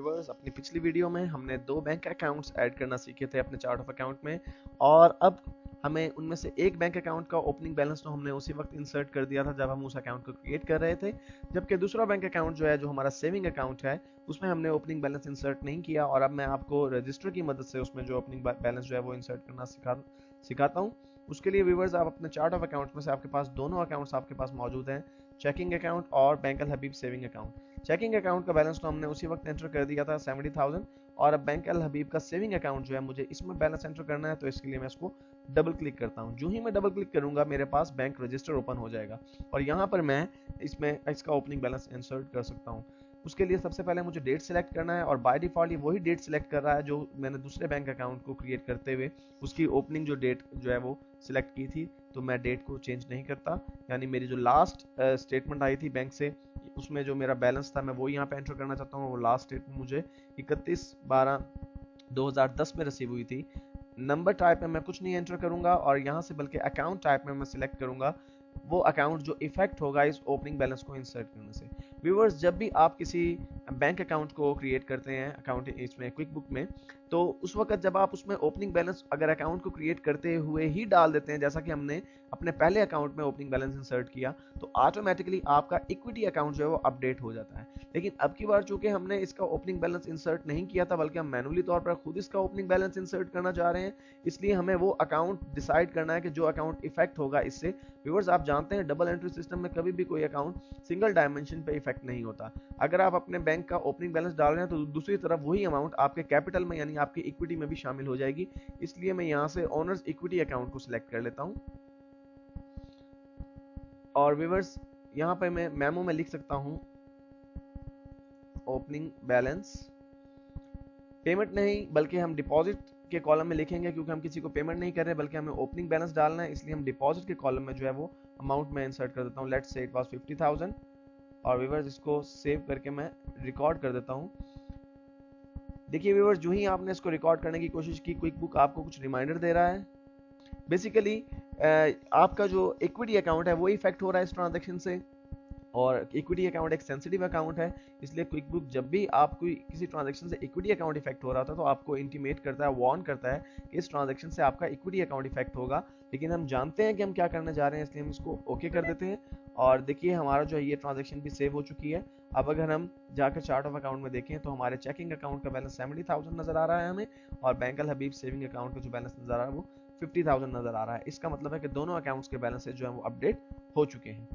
Viewers, अपनी पिछली video में हमने दो बैंक अकाउंट्स ऐड करना सीखे थे अपने चार्ट ऑफ अकाउंट में, और अब हमें उनमें से एक बैंक अकाउंट का ओपनिंग बैलेंस तो हमने उसी वक्त इंसर्ट कर दिया था जब हम उस अकाउंट को क्रिएट कर रहे थे, जबकि दूसरा बैंक अकाउंट जो है, जो हमारा सेविंग अकाउंट है, उसमें हमने ओपनिंग बैलेंस इंसर्ट नहीं किया। और अब मैं आपको रजिस्टर की मदद से उसमें जो ओपनिंग बैलेंस जो है वो इंसर्ट करना सिखाता हूँ। उसके लिए व्यूवर्स, आप अपने चार्ट ऑफ अकाउंट में से आपके पास दोनों अकाउंट्स आपके पास मौजूद हैं, चेकिंग अकाउंट और बैंक अल हबीब सेविंग अकाउंट। चेकिंग अकाउंट का बैलेंस तो हमने उसी वक्त एंटर कर दिया था 70,000, और अब बैंक अल हबीब का सेविंग अकाउंट जो है मुझे इसमें बैलेंस एंटर करना है, तो इसके लिए मैं इसको डबल क्लिक करता हूं। जो ही मैं डबल क्लिक करूंगा मेरे पास बैंक रजिस्टर ओपन हो जाएगा और यहां पर मैं इसमें इसका ओपनिंग बैलेंस इंसर्ट कर सकता हूं। उसके लिए सबसे पहले मुझे डेट सेलेक्ट करना है, और बाय डिफॉल्ट ये वही डेट सेलेक्ट कर रहा है जो मैंने दूसरे बैंक अकाउंट को क्रिएट करते हुए उसकी ओपनिंग जो डेट जो है वो सिलेक्ट की थी। तो मैं डेट को चेंज नहीं करता, यानी मेरी जो लास्ट स्टेटमेंट आई थी बैंक से उसमें जो मेरा बैलेंस था मैं वो यहाँ पे एंटर करना चाहता हूँ। वो लास्ट स्टेटमेंट मुझे 31/12/2010 में रिसीव हुई थी। नंबर टाइप में मैं कुछ नहीं एंटर करूंगा, और यहाँ से बल्कि अकाउंट टाइप में मैं सिलेक्ट करूंगा वो अकाउंट जो इफेक्ट होगा इस ओपनिंग बैलेंस को इंसर्ट करने से। व्यूअर्स, जब भी आप किसी बैंक अकाउंट को क्रिएट करते हैं अकाउंट इसमें क्विक बुक में, तो उस वक्त जब आप उसमें ओपनिंग बैलेंस अगर अकाउंट को क्रिएट करते हुए ही डाल देते हैं, जैसा कि हमने अपने पहले अकाउंट में ओपनिंग बैलेंस इंसर्ट किया, तो ऑटोमेटिकली आपका इक्विटी अकाउंट जो है वो अपडेट हो जाता है। लेकिन अब की बार चूंकि हमने इसका ओपनिंग बैलेंस इंसर्ट नहीं किया था, बल्कि हम मैनुअली तौर पर खुद इसका ओपनिंग बैलेंस इंसर्ट करना चाह रहे हैं, इसलिए हमें वो अकाउंट डिसाइड करना है कि जो अकाउंट इफेक्ट होगा इससे। व्यूअर्स, आप जानते हैं डबल एंट्री सिस्टम में कभी भी कोई अकाउंट सिंगल डायमेंशन पे इफेक्ट नहीं होता। अगर आप अपने बैंक का ओपनिंग बैलेंस डाल रहे हैं तो दूसरी तरफ वही अमाउंट आपके कैपिटल में यानी आपकी इक्विटी में भी शामिल हो जाएगी। इसलिए मैं यहाँ से ओनर्स इक्विटी अकाउंट को सिलेक्ट कर लेता हूँ, और व्यूअर्स यहाँ पे मैं मेमो में लिख सकता हूँ ओपनिंग बैलेंस। पेमेंट नहीं बल्कि हम डिपॉजिट के कॉलम में लिखेंगे, क्योंकि हम किसी को पेमेंट नहीं कर रहे बल्कि हमें ओपनिंग बैलेंस डालना है, इसलिए हम डिपॉजिट के कॉलम में जो है वो अमाउंट में इंसर्ट कर देता हूँ। लेट्स से इट वाज 50,000, और व्यूअर्स इसको सेव करके मैं रिकॉर्ड कर देता हूँ। देखिए व्यूअर्स, जो ही आपने इसको रिकॉर्ड करने की कोशिश की, क्विक बुक आपको कुछ रिमाइंडर दे रहा है। बेसिकली आपका जो इक्विटी अकाउंट है वो इफेक्ट हो रहा है इस ट्रांजैक्शन से, और इक्विटी अकाउंट एक सेंसिटिव अकाउंट है, इसलिए क्विक बुक जब भी आप कोई किसी ट्रांजैक्शन से इक्विटी अकाउंट इफेक्ट हो रहा था तो आपको इंटीमेट करता है, वार्न करता है कि इस ट्रांजैक्शन से आपका इक्विटी अकाउंट इफेक्ट होगा। लेकिन हम जानते हैं कि हम क्या करने जा रहे हैं, इसलिए हम इसको ओके कर देते हैं। और देखिए हमारा जो है ये ट्रांजैक्शन भी सेव हो चुकी है। अब अगर हम जाकर चार्ट ऑफ अकाउंट में देखें तो हमारे चेकिंग अकाउंट का बैलेंस 70,000 नजर आ रहा है हमें, और बैंक अल हबीब सेविंग अकाउंट का जो बैलेंस नजर आ रहा है वो 50,000 नजर आ रहा है। इसका मतलब है कि दोनों अकाउंट्स के बैलेंसेज जो है वो अपडेट हो चुके हैं।